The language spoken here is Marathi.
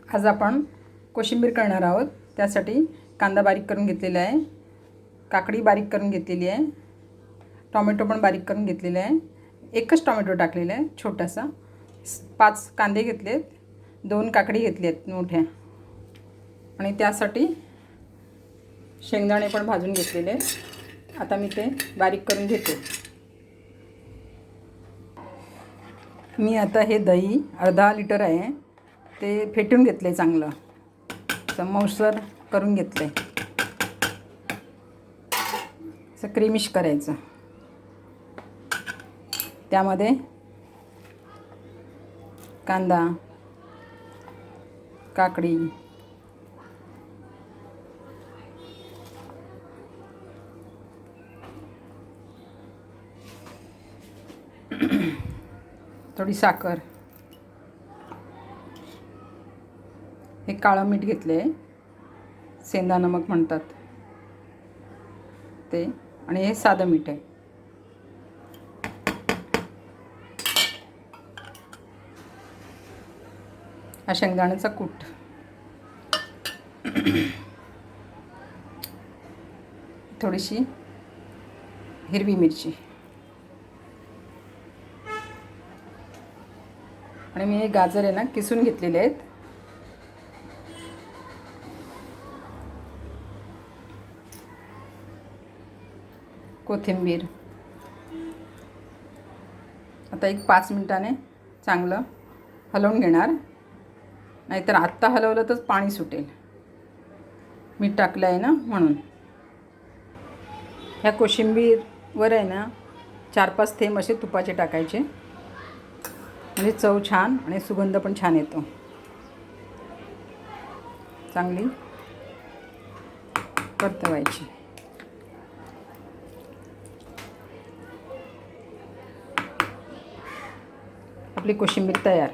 आज आपण कोशिंबीर करणार आहोत। त्यासाठी कांदा बारीक करून घेतलेला आहे, काकडी बारीक करून घेतलेली आहे, टोमॅटो पण बारीक करून घेतलेला आहे। एकच टोमॅटो टाकलेला आहे छोटासा, 5 कांदे घेतलेत, 2 काकडी घेतलेत मोठ्या, आणि त्यासाठी शेंगदाणे पण भाजून घेतलेले आहेत। आता मी ते बारीक करून घेते। मी आता हे दही अर्धा लिटर आहे ते फेटून घेतले, चांगलं मऊसर करून घेतले, असं क्रीमिश करायचं। त्यामध्ये कांदा, काकडी, थोडी साखर, हे काळं मीठ घेतले, सेंधा नमक म्हणतात ते, आणि हे साधं मीठ आहे। हा शेंगदाण्याचा कूट, थोडीशी हिरवी मिरची, आणि मी हे गाजर आहे ना किसून घेतलेले आहेत। कोथिंबीर, आता एक 5 मिनिटाने चांगलं हलवून घेणार, नाहीतर आत्ता हलवलं तर पाणी सुटेल, मीठ टाकलं आहे ना म्हणून। ह्या कोशिंबीरवर आहे ना 4-5 थेंब असे तुपाचे टाकायचे, म्हणजे चव छान आणि सुगंध पण छान येतो। चांगली परतवायची। आपली कोशिंबीर तयार।